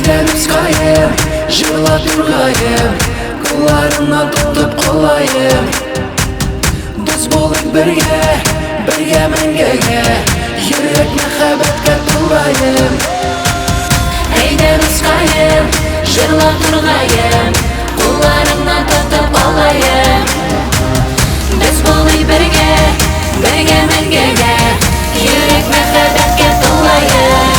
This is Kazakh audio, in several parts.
Әйдәніп жырлап тұрғайым, қолларына тұтып қолайым. Біз болық бірге мәңгіге, йөрек мәхәббәткә толайым. Әйдәніп жырлап тұрғайым, қолларына тұтып қолайым. Біз болық бірге мәңгіге, йөрек мәхәббәткә толайым.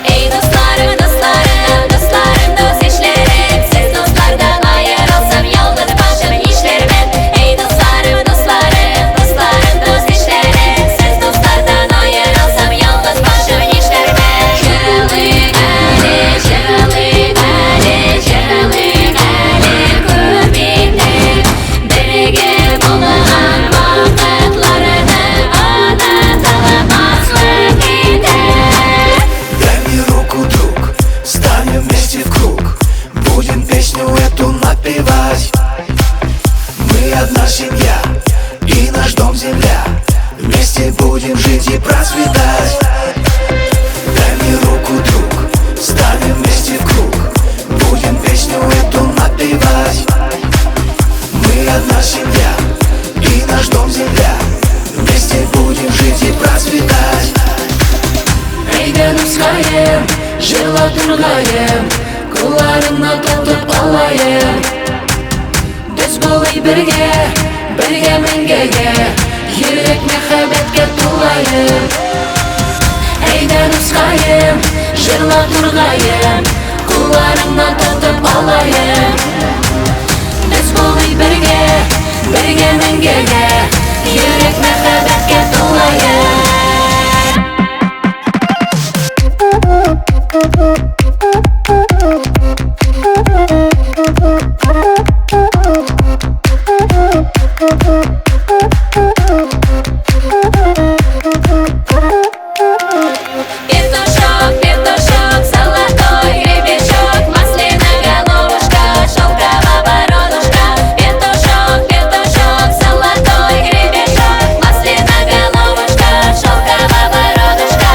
Ey dostlarım, dostlarım, dostlarım, dost eşlerim. Siz dostlardan ayrılsam yoldadır başım işlerimin. Ey dostlarım, dostlarım, dostlarım, dost eşlerim. Siz dostlardan ayrılsam yoldadır başım işlerimin. Şırılık Ali, şırılık Ali, şırılık Ali kubindir. Birige bulağan vakitlarını anlatamazlık eder. Дай мне руку, друг, станем вместе в круг, будем песню эту напевать. Мы одна семья, и наш дом земля, вместе будем жить и процветать. Дай мне руку, друг, станем вместе в круг, будем песню эту напевать. Мы одна семья, и наш дом земля, вместе будем жить и процветать. Әйдәніп жырлап тұрғайым, қолларына тұтып алайым. Біз болық бірге мәңгіге, йөрек мәхәббәткә толайым. Әйдәніп жырлап тұрғайым, қолларына тұтып алайым. Біз болық бірге мәңгіге, йөрек мәхәббәткә толайым. Петушок, петушок, золотой гребешок, масляная головушка, шелковая бородушка. Петушок, петушок, золотой гребешок, масляная головушка, шелковая бородушка.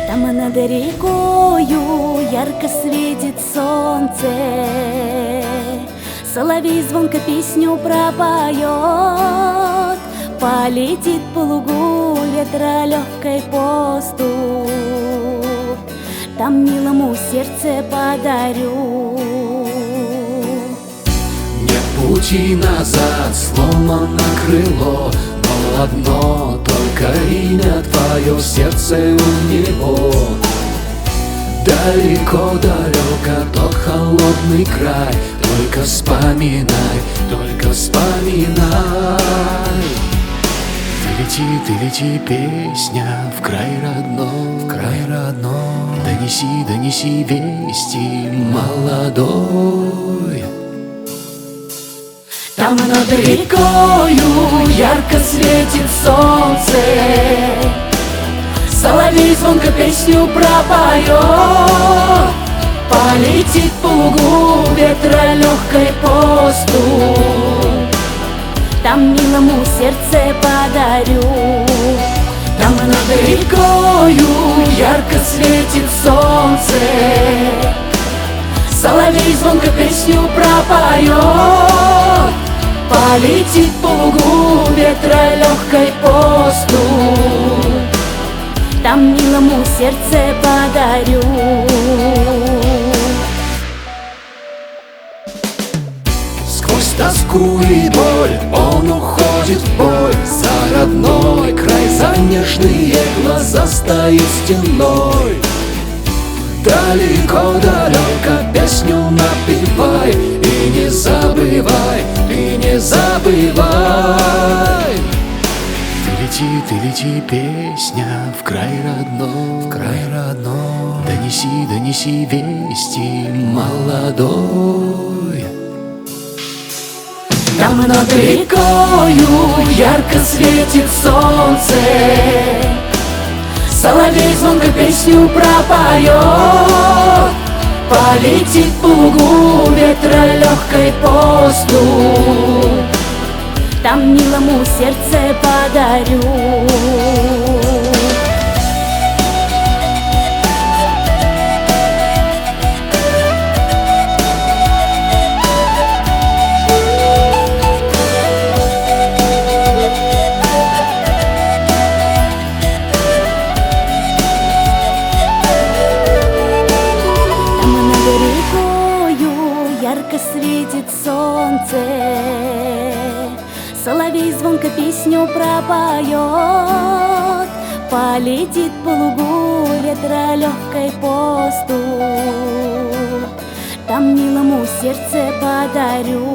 Там над рекою ярко светит солнце, соловей звонко песню пропоет. Полетит по лугу ветра легкой поступ, там милому сердце подарю. Нет пути назад, сломано крыло, но одно только имя твое, сердце у него. Далеко-далеко тот холодный край, только вспоминай, только вспоминай. Ты лети, песня, в край родной, Донеси вести, молодой. Там над рекою ярко светит солнце, соловей звонко песню пропоет. Полетит по лугу ветра легкой поступ, там милому сердце подарю. Там над рекою ярко светит солнце, соловей звонко песню пропоет. Полетит по лугу ветра легкой поступ, там милому сердце подарю. Сквозь тоску и боль он уходит в бой, за родной край, за нежные глаза стоит стеной. Далеко-далеко песню напевай, и не забывай, и не забывай. и лети, песня в край родной, Донеси, донеси вести, молодой. Там над рекою ярко светит солнце, соловей звонко песню пропоет. Полетит по лугу ветра легкой поступь, там милому сердце подарю. Ярко светит солнце, соловей звонко песню пропоет. Полетит по лугу ветра легкой поступь, там милому сердце подарю.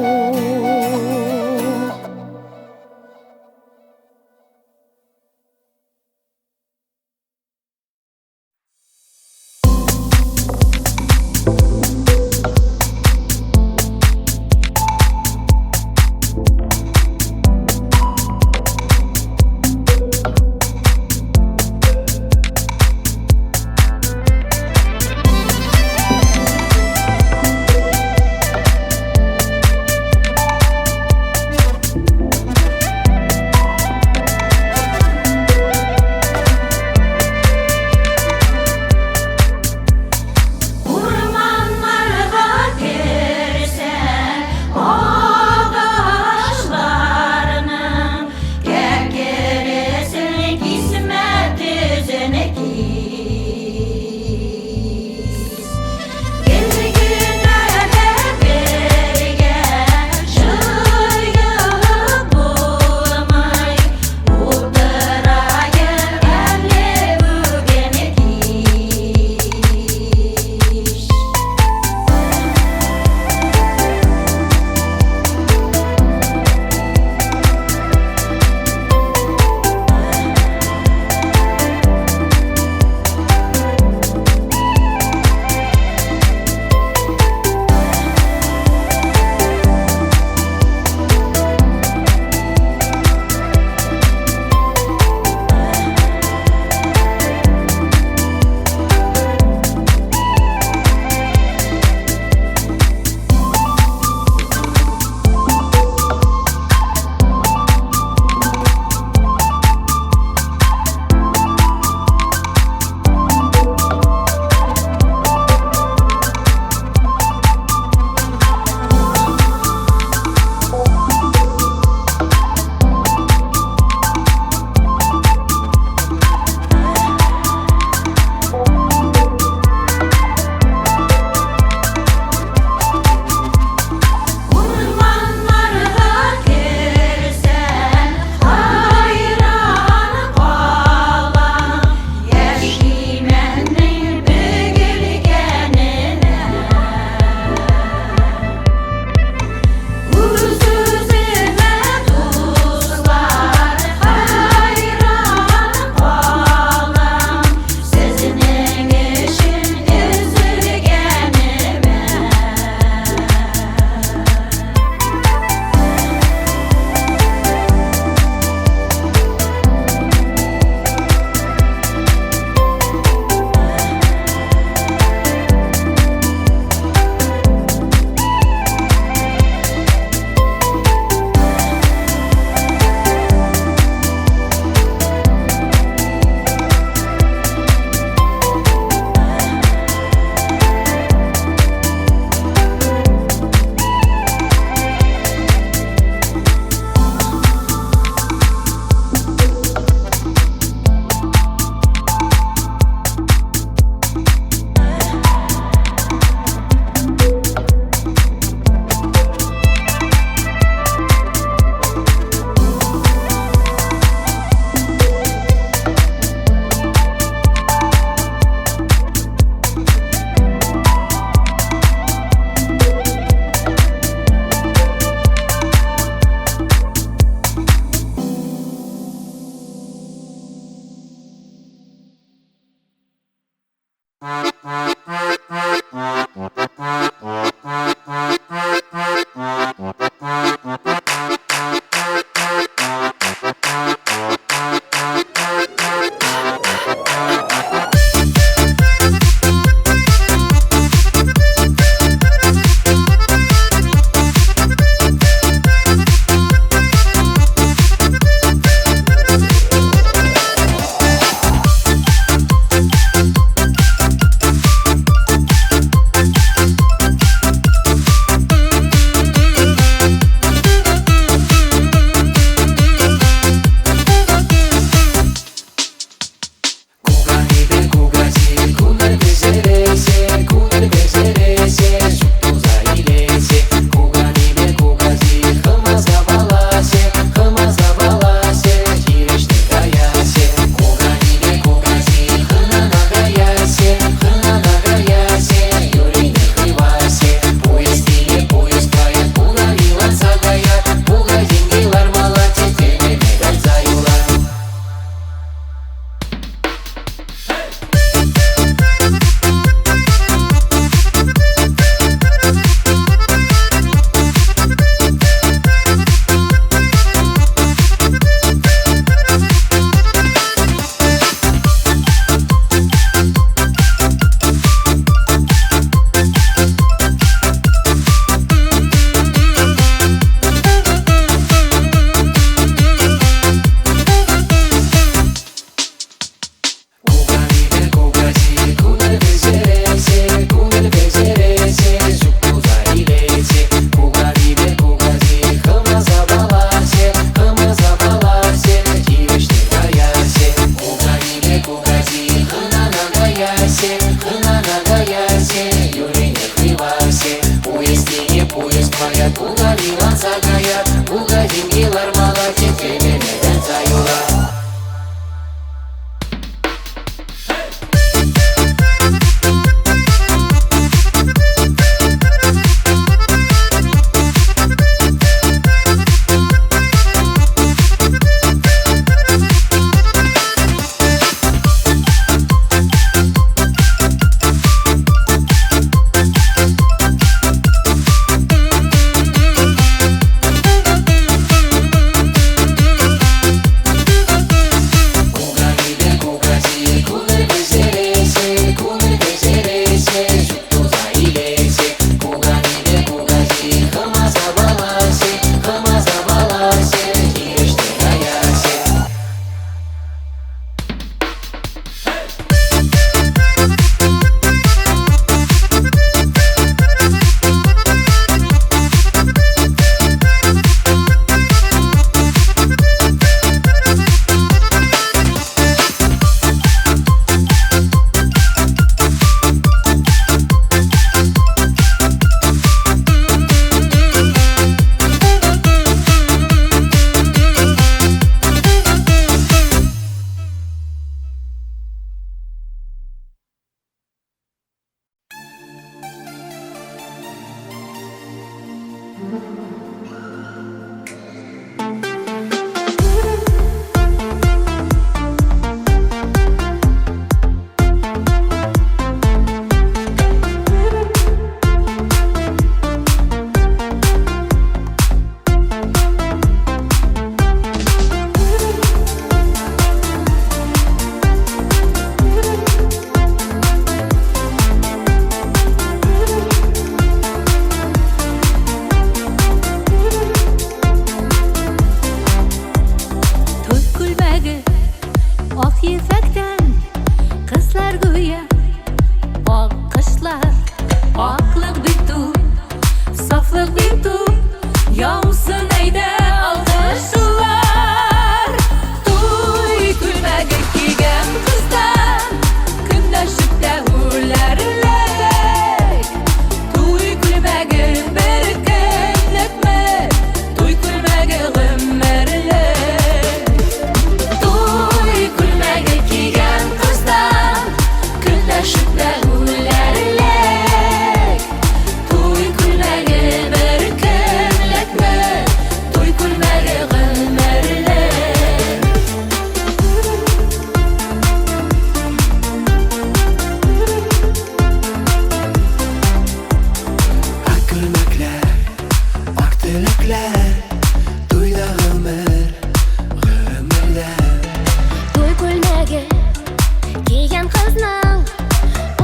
кызның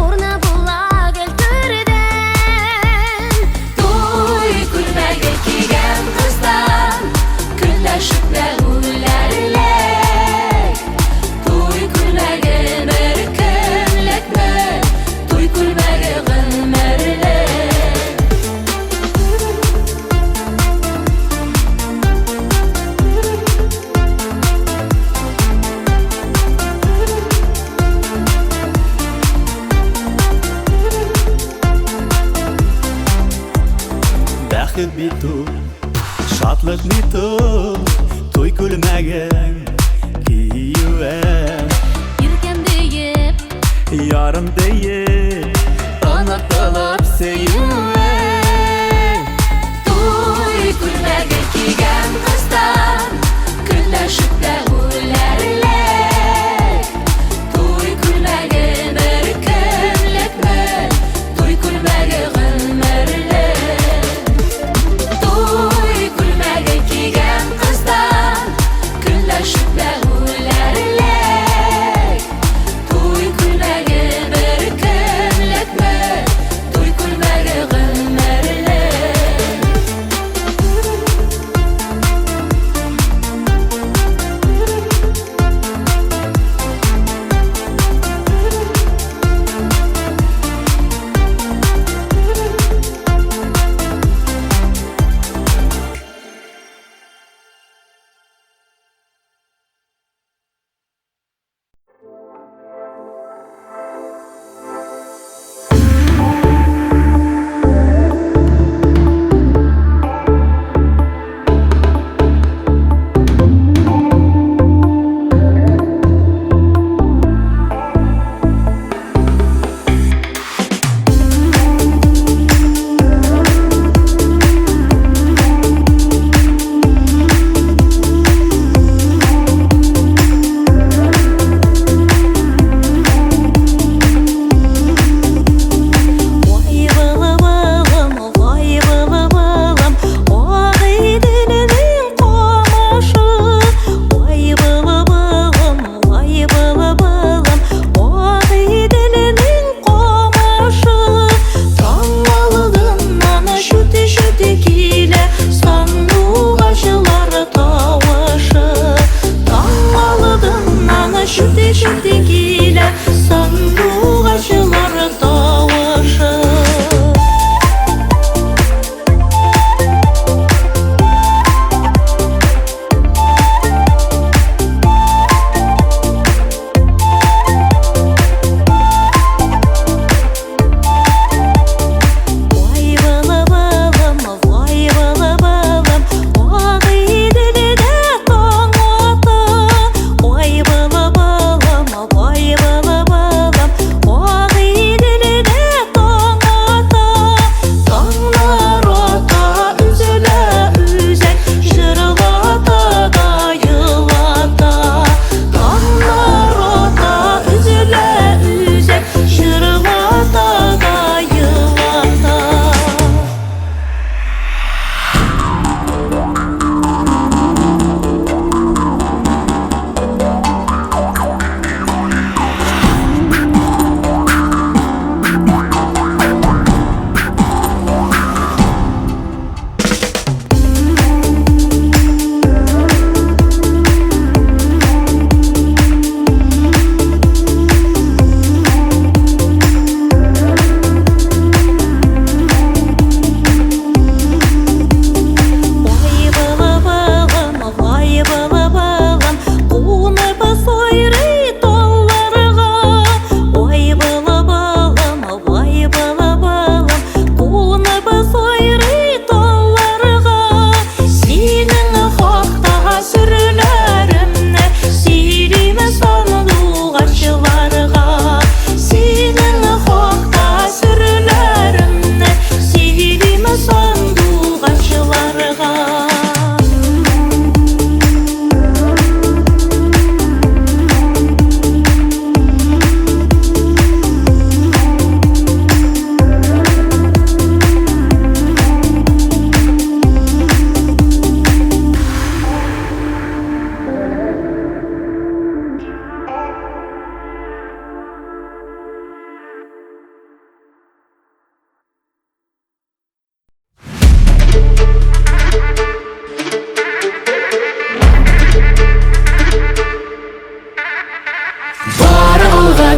урны була келтүрден. Туй күлмәге кигән кыздан көнләшеп үләрлек. Туй күлмәге бер көнлекме, туй күлмәге гомерлек. Бәхет бит ул, шатлык бит ул, туй күлмәген киюе. Иркәм бейеп, Ярым дейіп, онытылып сөюе. Туй күлмәге кигән кыздан көнләшеп үләрлек. Туй күлмәге бер көнлекме, туй күлмәге гомерлек. Туй күлмәге кигән кыздан көнләшеп үләрлек. Туй күлмәге бер көнлекме, туй күлмәге гомерлек.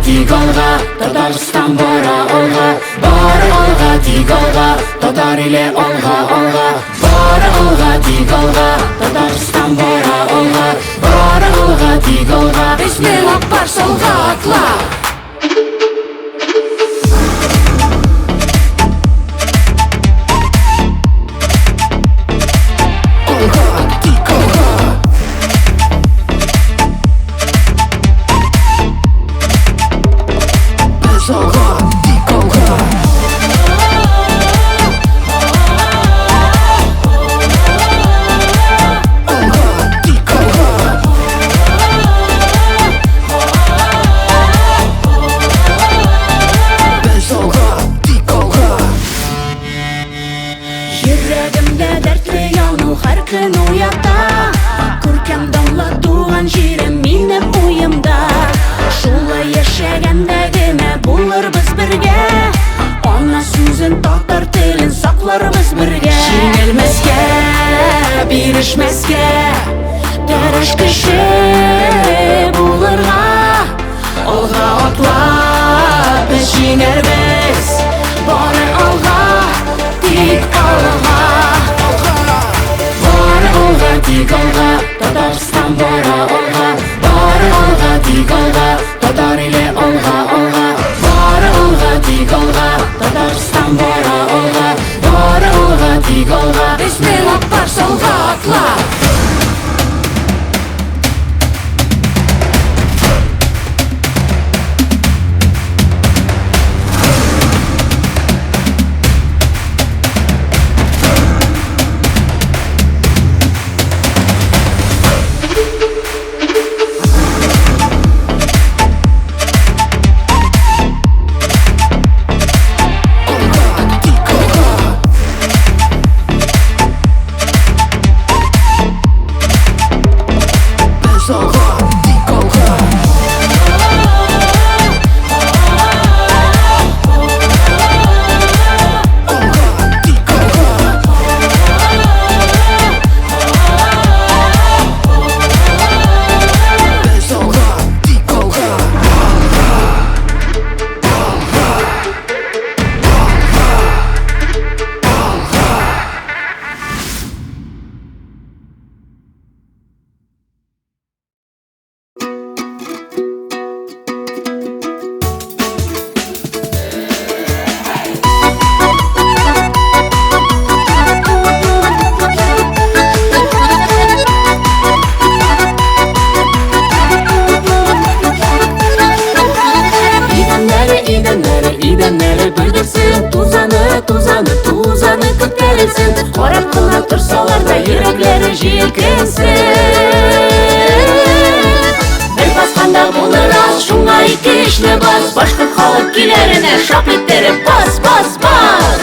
тик алга, Татарстан бара алга. Бары алга, тик алга, татар иле алга, алга. Бары алга, тик алга, Татарстан бара алга. Бары алга, тик алга, бисмилла бар салга атла. Йөрәгемдә дәртле яну һәр көн уята. Күркәм данлы туган җирем минем уемда. Шулай яшәгәндә генә булырбыз бергә. Ана сүзен, татар телен сакларбыз бергә. Җиңелмәскә, бирешмәскә, тырыш кеше булырга. Алга атла, без җиңәрбез. Бары алга, тик алга. Бары алга, тик алга, Татарстан бара алга. Бары алга, тик алга, татар иле алга, алга. Бары алга, тик алга, Татарстан бара алга. Бары алга, тик алга, бисмилла бар салга атла. Идәннәре бүлдерсен, тузаны күтәрелсен. Карап кына торсалар да йөрәкләре җилкенсен. Бер басканда булыр аз, шуңа ике эшне бас. Башкорт халык киләренә шап иттереп бас, бас, бас.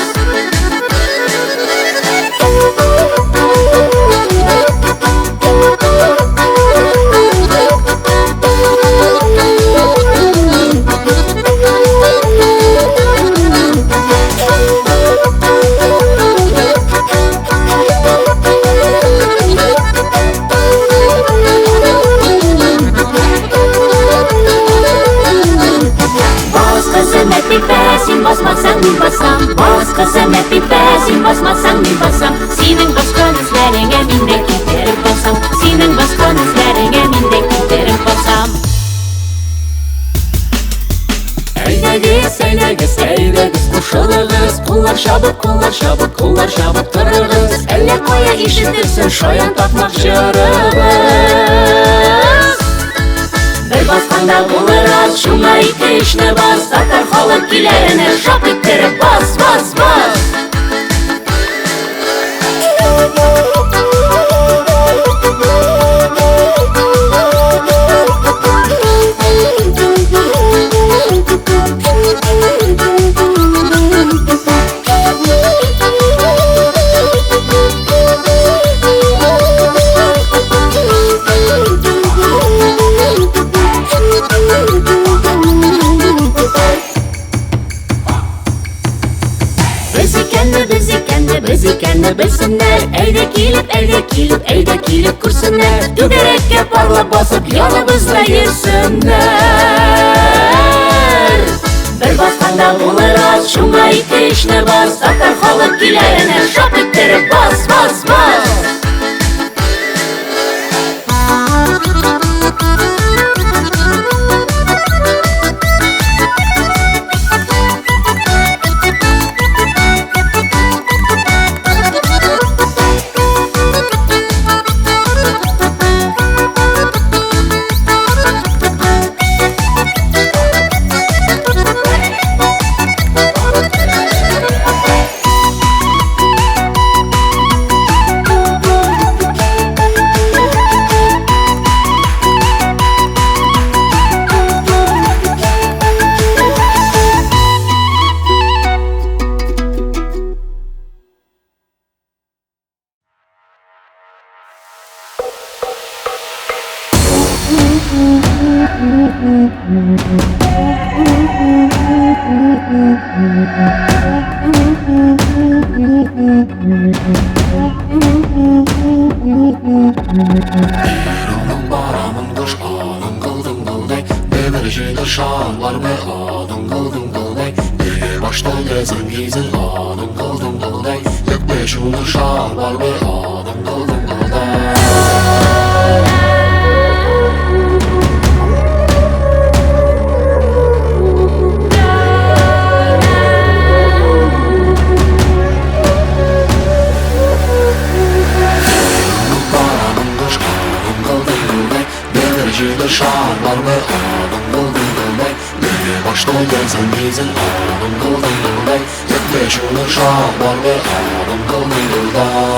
Син басмасаң мин басам, башка сәмәт бипә. Син басмасаң мин басам, синең баскан эзләреңә мин дә китереп басам. Синең баскан эзләреңә мин дә китереп басам. Әйдәгез, әйдәгез, әйдәгез, кушылыгыз. Куллар чабып торыгыз. Әллә кая ишетелсен шаян татмак җырыгыз. Бер басканда булыр аз, шуңа ике эшне бас. Татар халык киләренә шап иттереп бас, бас, бас. Без икәнне белсеннәр. Әйдә килеп күрсеннәр. Түгәрәккә парлап басып яныбызда йөрсеннәр. Анда булыр аз, шуңа ике ишне бас. Татар халык киләренә шап иттереп бас, бас, бас. Барамын кыш аның кылдың кылдай, демir жеңір шанлар бе аның кылдың кылдай, баштай кезің кезің аның кылдың кылдай, өкпе шулы шанлар бе аның кылдың кылдай. Şarlar ve adım kıldım kılday, beni başta gelsen gezin adım kıldım kılday, yetmiş olur şarlar ve adım kıldım kılday.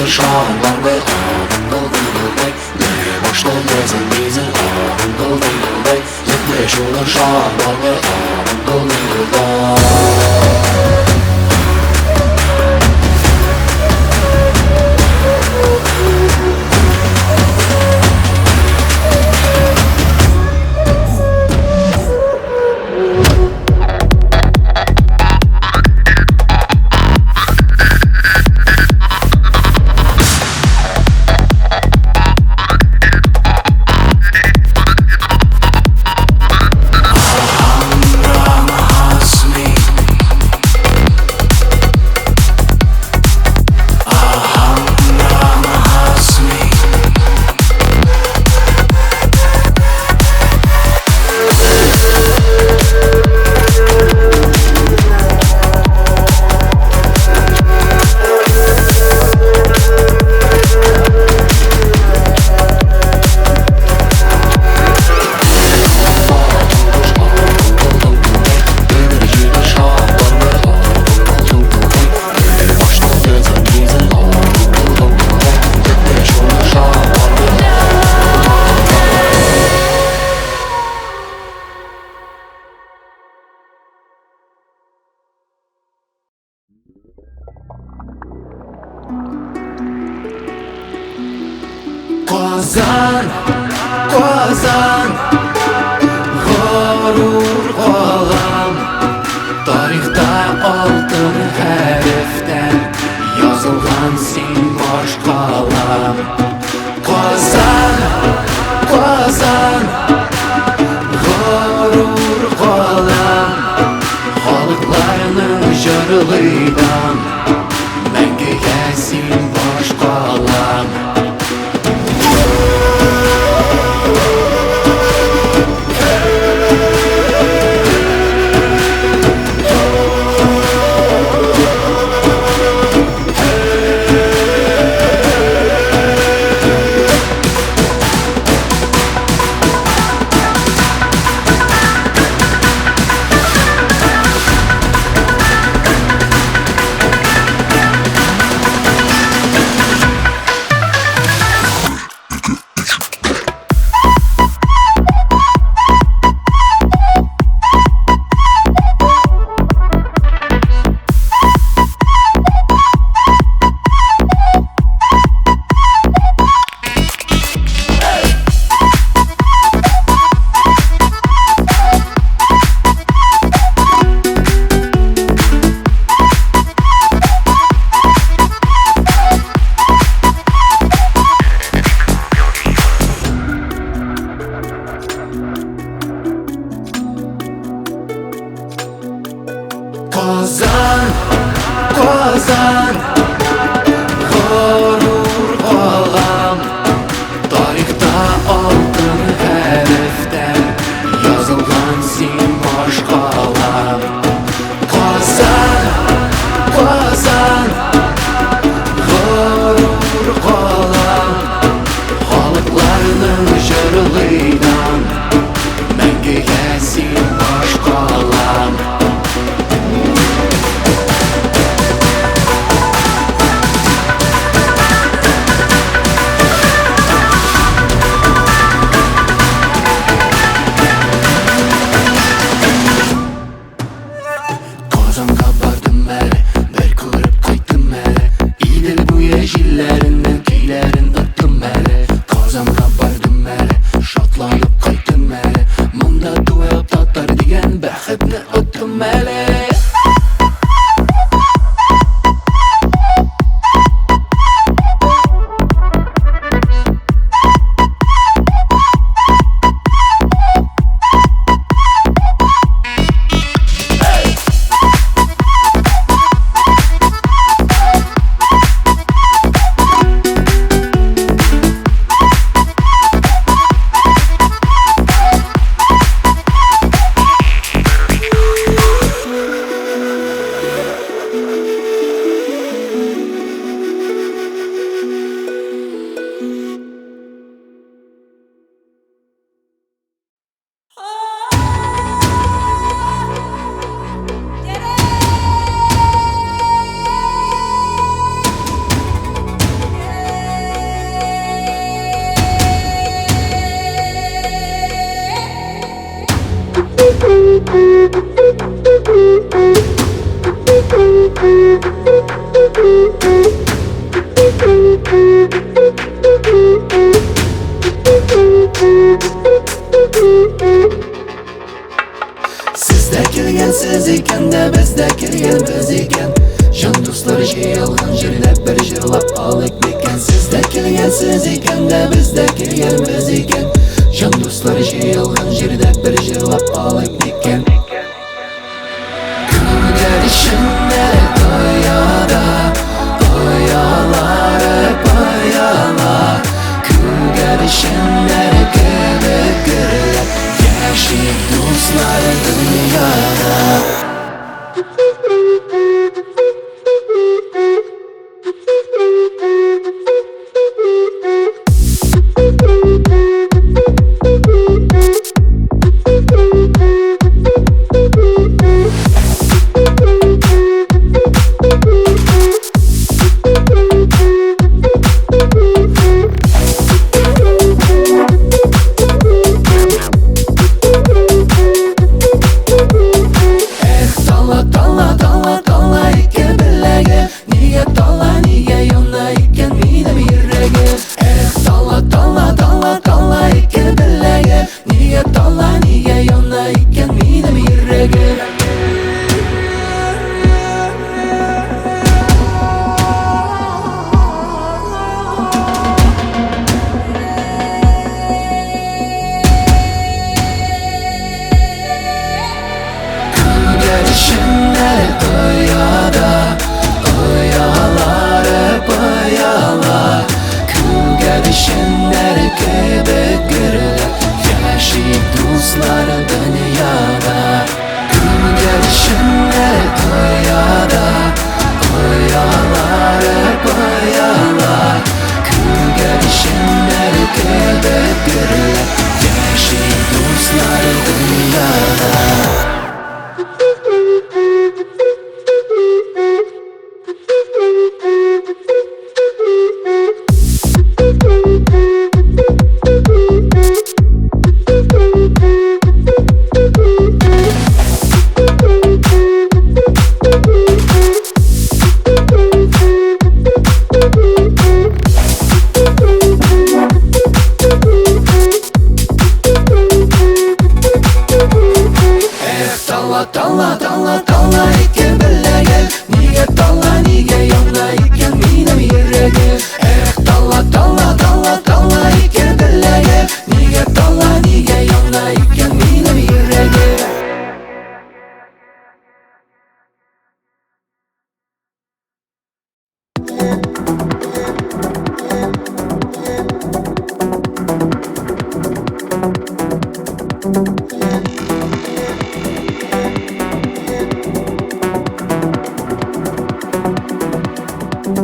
Şarlar ve adım kıldım kılday, beni başta gelsen gezin adım kıldım kılday, yetmiş olur şarlar ve adım kıldım kılday. Qozon, Qozon, g'urur qo'lim, tarixda oltin harfdan yozilgan sen bosh qo'lim. Qozon, Qozon, g'urur qo'lim, xalqlarning jurlidan menga sen bosh qo'lim. Qozon, Qozon, g'urur qo'lim, tarixda oltin harfdan yozilgan sen bosh qo'lim. Qozon, Qozon, g'urur qo'lim, xalqlarning jurlidan menga sen bosh qo'lim. Qozonga bordim məni, bir ko'rib qaytdim məni, İdil bu yeşillerinden kuylarin öptüm məni. Qozonga bordim məni, şadlanıp qaytdim məni, munda tuvalib tatar degan baxtni o'tdim məni. Sizde kelgen siz iken de bizde kelgen biz iken, jon do'stlar yig'ilgan yerda bir jilab olik beken. Sizde kelgen siz iken de bizde kelgen biz iken, jon do'stlar yig'ilgan yerda bir jilab olik beken. Kulishimda to'yada, to'yalar poyala, kulishimda kelib yashil do'stlar dünyada.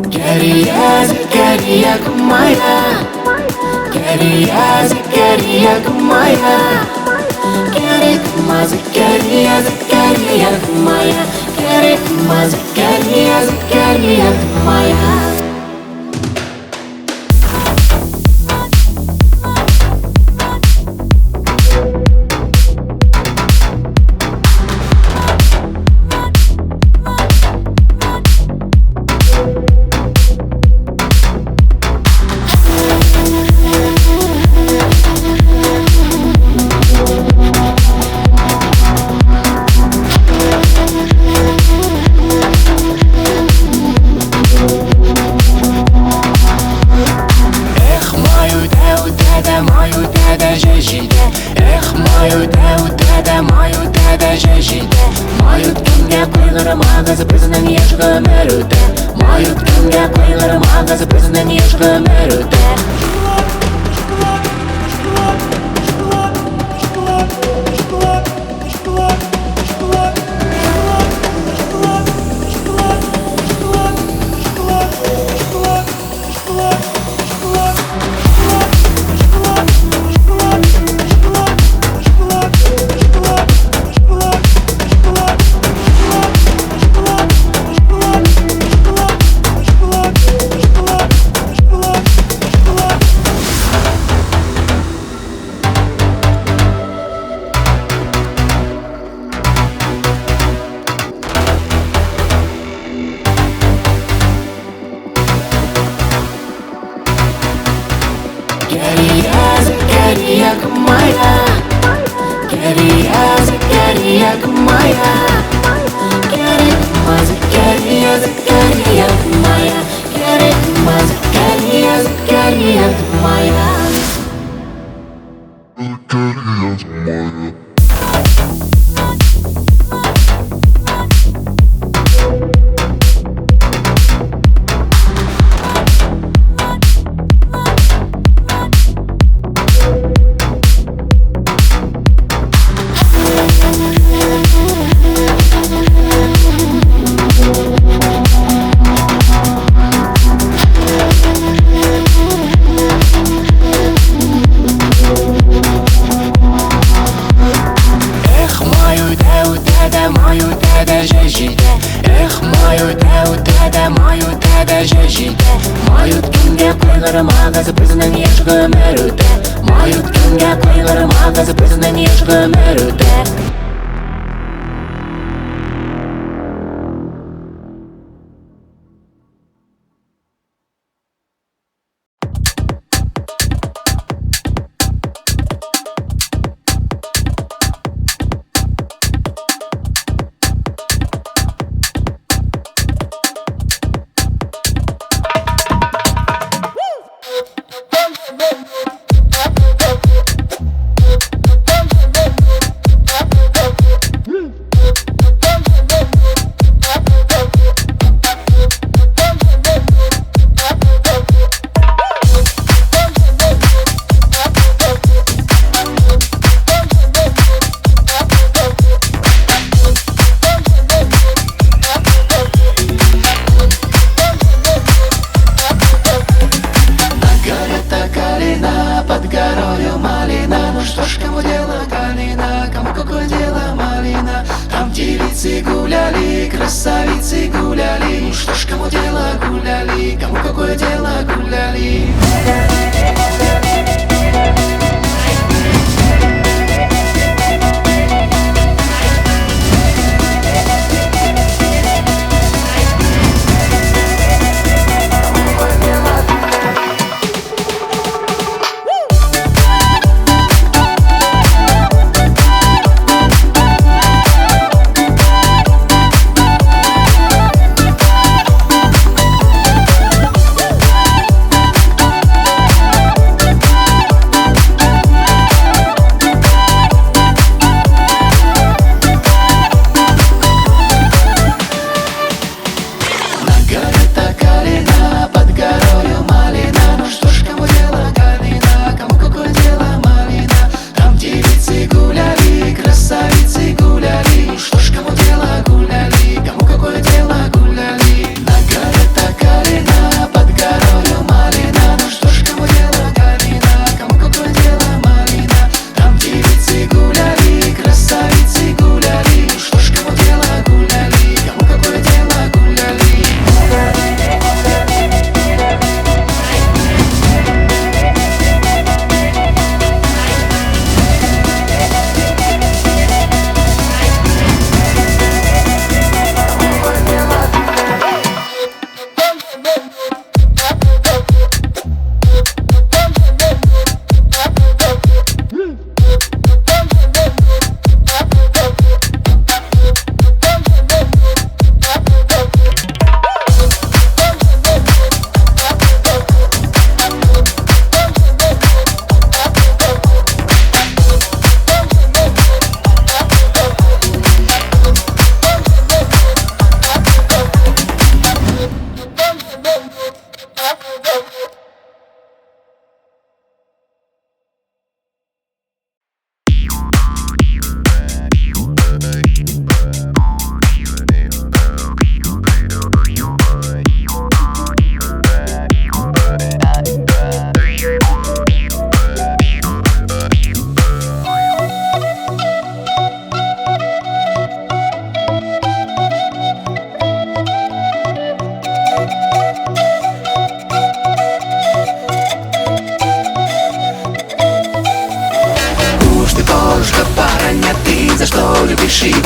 Закария моя, Закария моя, Закария моя, Закария моя.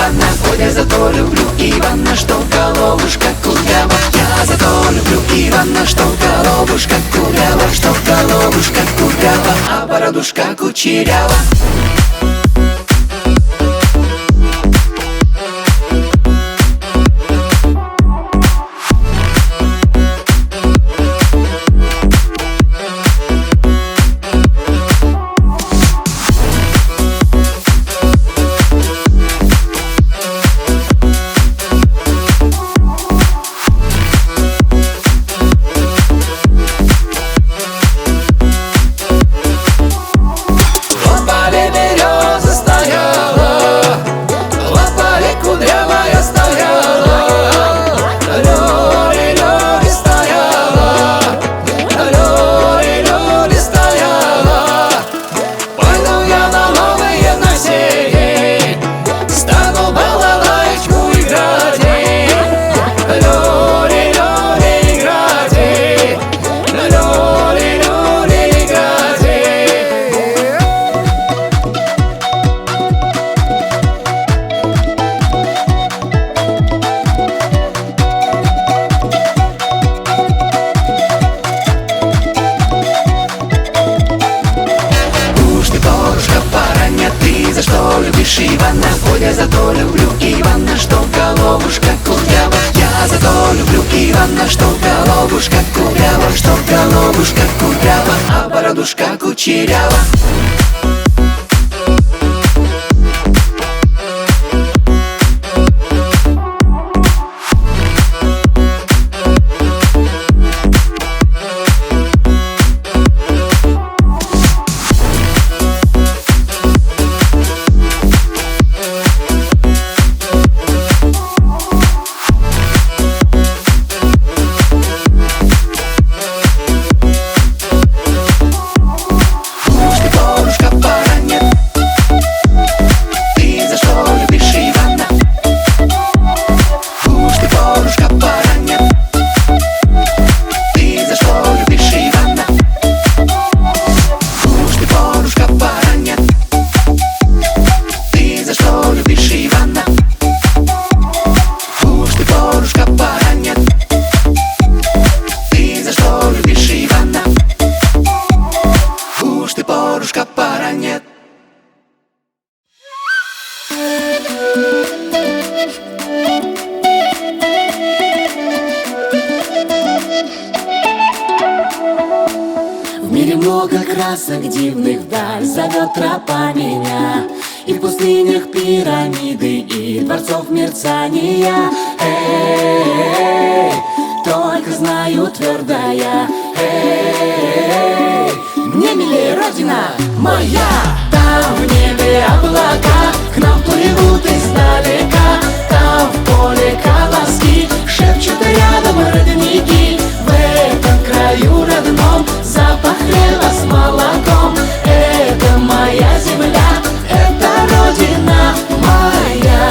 Ивана. Вот я зато люблю Ивана, что головушка кудрява. Я зато люблю Ивана, что головушка кудрява, что головушка кудрява, а бородушка кучерява. Ивана, вот я зато люблю Ивана, что головушка кудрява. Я зато люблю Ивана, что головушка кудрява, что головушка кудрява, а бородушка кучерява. В мире много красок дивных вдаль зовет тропа меня. И в пустынях пирамиды, и дворцов мерцания. Эй, только знаю твердая. Эй, мне милее родина моя. Там в небе облака к нам плывут издалека. Там в поле колоски шепчут рядом родники. В этом краю родном запах хлеба с молоком. Это моя земля, это родина моя.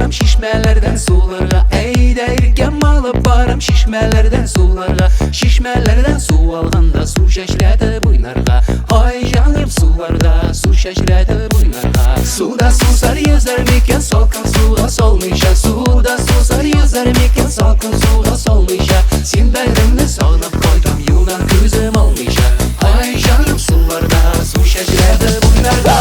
barım şişmelerden sularga. Ey değirken alıp barım şişmelerden sularga. Şişmelerden su alganda su şeşledi buynarga. Ay canım sularda su şeşledi buynarga. Suda susar yüzer miken salkın suga solmayşa. Suda susar yüzer miken salkın suga solmayşa. Sen bärimni sağınıp koydum yıldan gözüm olmayşa. Ay canım sularda su şeşledi buynarga.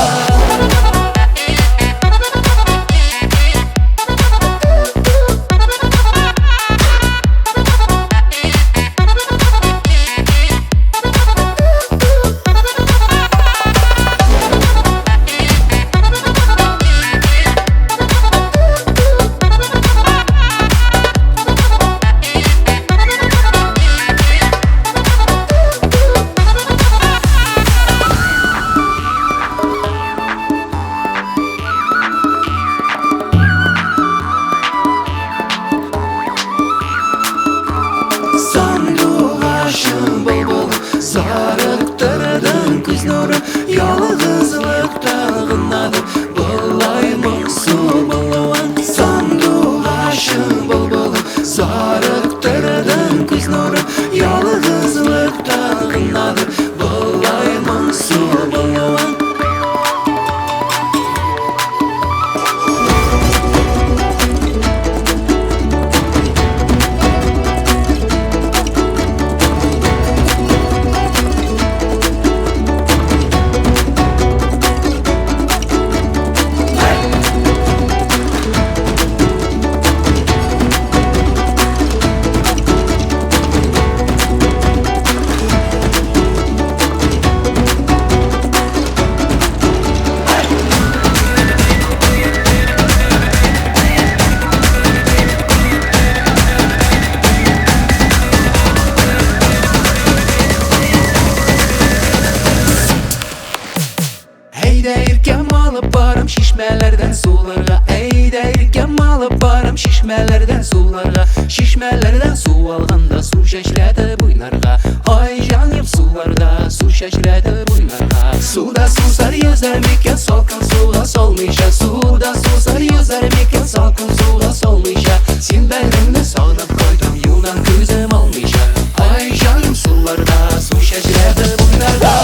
Sarıktırdın göz nuru, yalğızlıkta gınadım. Bulayım su buluğun, sandık aşın bulbulum. Sarıktırdın göz nuru, yalğızlıkta gınadım. Bulayım su buluğun. Ey değirken alıp barım şişmelerden sularga. Ey değirken alıp barım şişmelerden sularga. Şişmelerden su alganda su şeşledi buynarga. Ay canım sularda su şeşledi buynarga. Suda susar yüzer miken salkın suga solmayşa. Suda susar yüzer miken salkın suga solmayşa. Sen bärimni sağınıp koydum yıldan gözüm olmayşa. Ay canım sularda su şeşledi buynarga.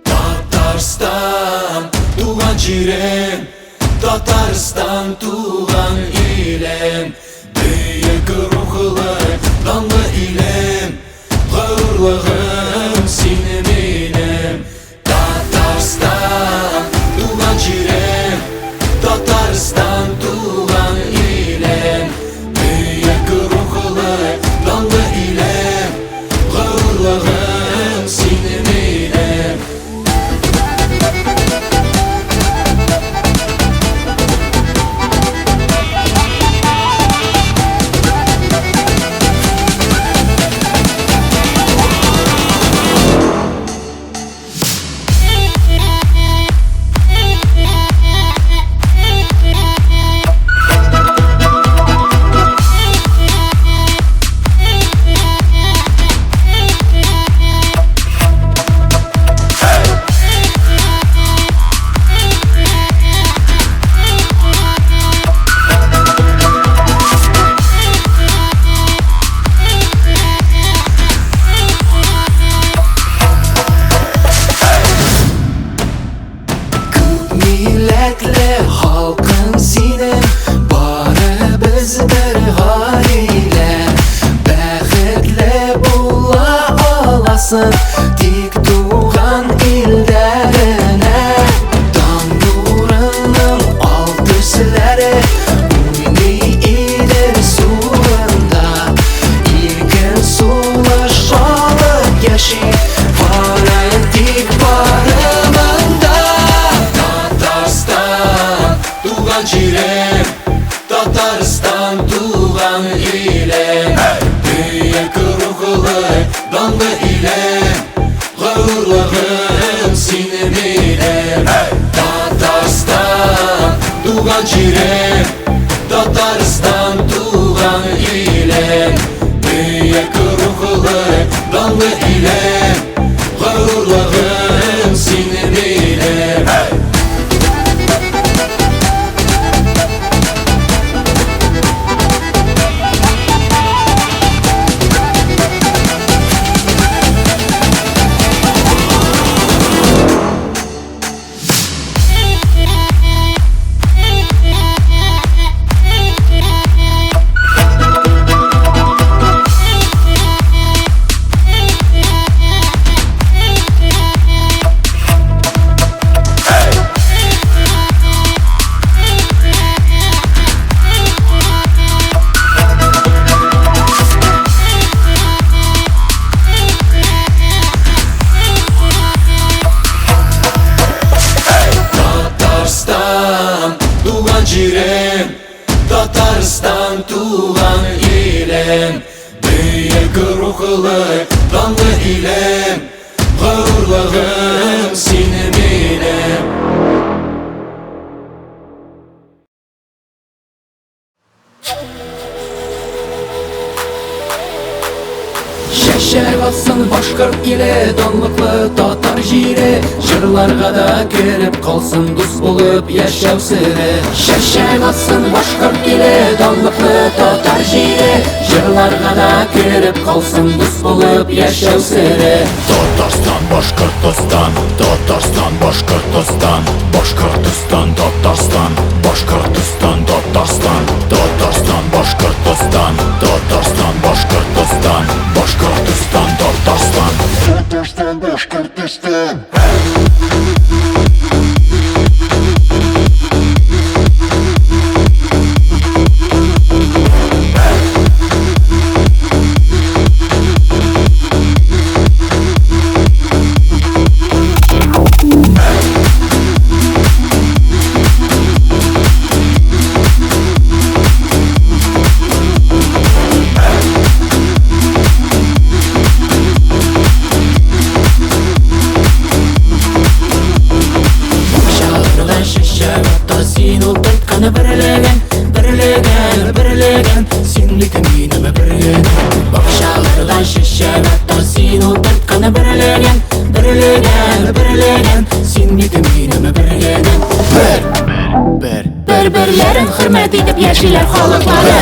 Tatarstan tuğan çirem, Tatarstan tuğan ilem. Büyük ruhlu danlı ilem, gururluğum senin benim. Tatarstan tuğan çirem, Tatarstan tuğan ilem. Büyük ruhlu danlı ilem, gururluğum senin benim. Milletli halkın senin, barımız bir haliyle. Bäxtli bulla olasın tik tuğan illerine. Dandurunun altışları uynidir suunda. İlkin sulaşalıp yaşayıp җирем, Татарстан туган илем, бөек рухлы, данлы илем, горурлыгым синең илем. Җирем, Татарстан туган илем, бөек рухлы, данлы илем, горурлыгым синең илем. Чәчәк атсын башкорт иле, данлыклы татар җире, җырларга да кереп калсын дус булып яшәү сере. Чәчәк атсын башкорт иле, данлыклы татар җире, җырларга да кереп калсын дус булып яшәү сере. Татарстан, Башкортстан, Татарстан, Башкортстан, Башкортстан, Татарстан, Башкортстан, Татарстан, Татарстан, Башкортстан, Татарстан, Башкортстан, Башкортстан, Татарстан, Татарстан, Башкортстан. Берлеген, берлеген, берлеген, синлек минем берлеген. Бакчалардан чәчәк ата, син утыртканы берлеген, берлеген, берлеген, синлек минем берлеген. Бер-берләрен хөрмәт итеп яшиләр халыклары.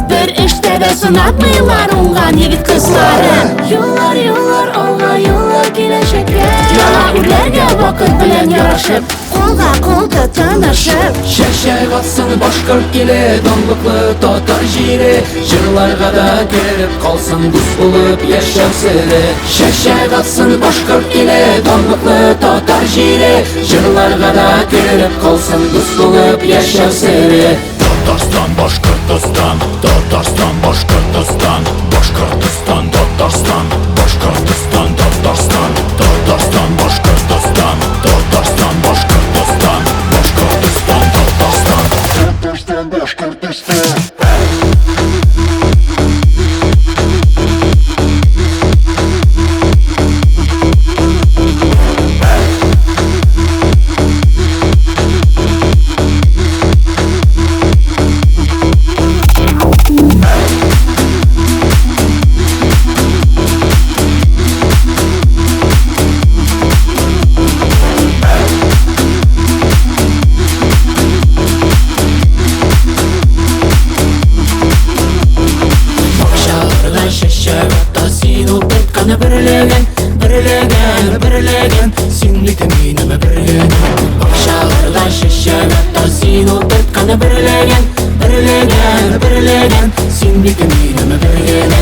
Бер эштә дә сынатмыйлар уңган егет кызлары. Юллар, юллар, алга юллар киләчәккә. Яңа үрләргә вакыт белән ярашып, кулга-кул тотынышып. Чәчәк атсын башкорт иле, данлыклы татар җире, җырларга да кереп калсын дус булып яшәү сере. Чәчәк атсын башкорт иле, данлыклы татар җире, җырларга да кереп калсын дус булып яшәү сере. Татарстан, Башкортстан, Татарстан, Башкортстан, Башкортстан, Татарстан, Башкортстан, Татарстан, Татарстан, Башкортстан, Татарстан, Башкортстан, Башкортстан, Татарстан, Татарстан, Башкортстан. Берлеген, берлеген, берлеген, синлек минем берлеген. Бакчалардан чәчәк ата, син утыртканы берлеген, берлеген, берлеген, синлек минем берлеген.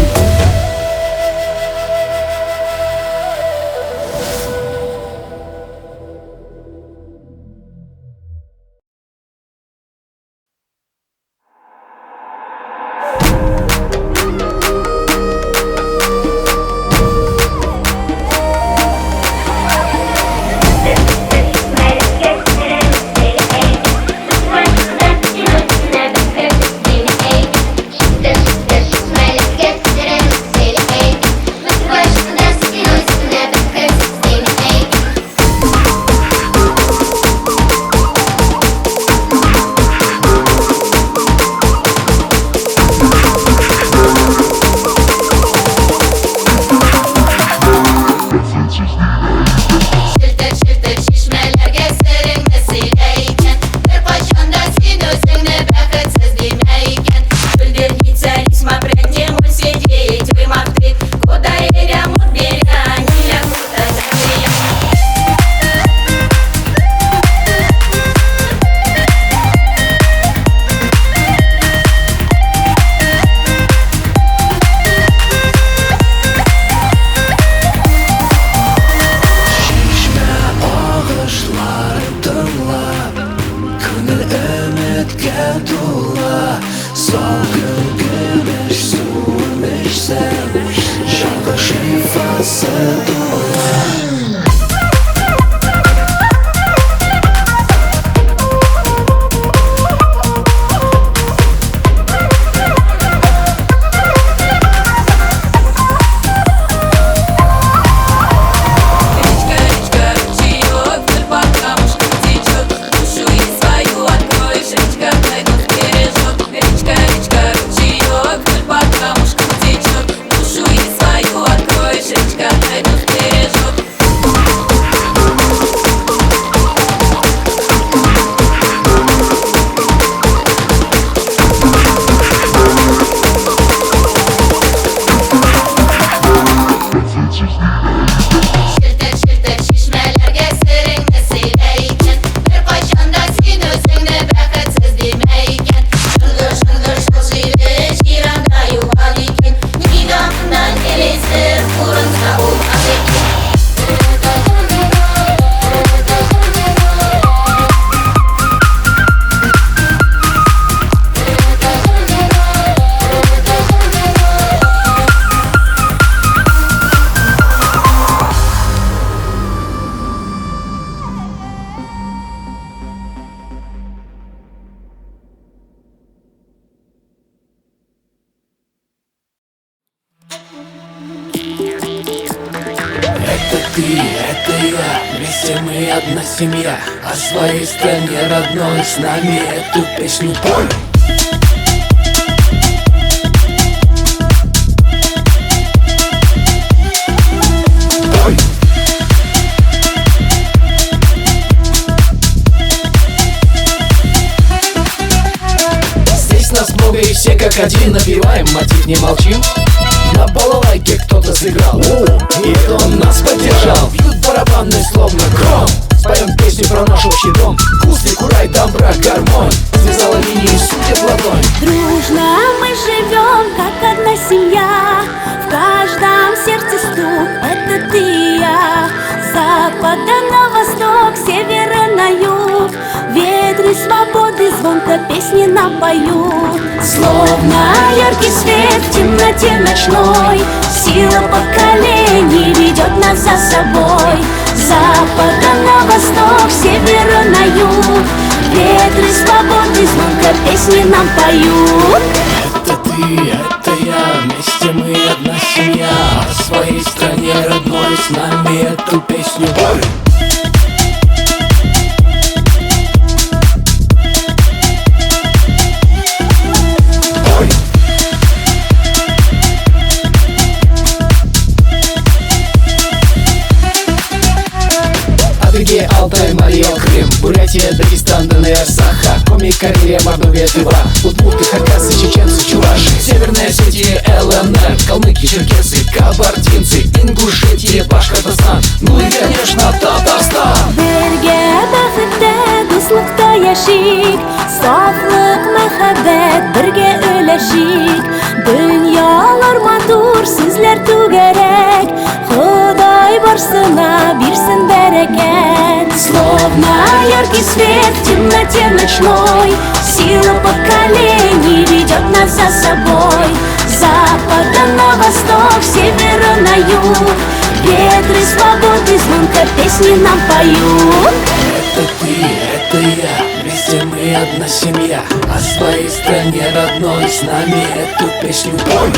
This is my get ты, это я, вместе мы одна семья. О своей стране родной с нами эту песню пой. Здесь нас много и все как один напеваем, мотив не молчим. На балалайке кто-то сыграл, и это он нас поддержал. Бьют барабаны словно гром, споем песню про наш общий дом. Кусли, курай, добра, гармонь, связала линии судеб ладонь. Дружно мы живем, как одна семья. В каждом сердце стук, это ты и я. С запада на восток, с севера на юг. Ветры свободы звонко песни нам поют. Словно яркий свет в темноте ночной, сила поколений ведет нас за собой. С запада на восток, с севера на юг. Ветры свободы звонко песни нам поют. Это ты, это я, вместе мы одна семья. О своей стране родной с нами эту песню пой. Адыгея, Алтай, Мария, Крым, Бурятия, Дагестан, ДНР, Саха, Коми, Карелия, Мордовия, Тыва, Удмурты, Хакассы, чеченцы, чуваши, Северная Осетия, ЛНР, калмыки, черкесы, кабардинцы, Ингушетия, Башкортостан, ну и, конечно, Татарстан. Birge baxtda do'stlikda yashik, sog'lik, muhabbat birga ulashik. Dunyolar motor, sizlar to'garak, Xudoy borsina bersin barakat. Словно яркий свет в темноте ночной, сила поколений ведет нас за собой. С запада на восток, с севера на юг. Ветры свободы звонко песни нам поют. Это ты, это я, вместе мы одна семья. О своей стране родной с нами эту песню пой.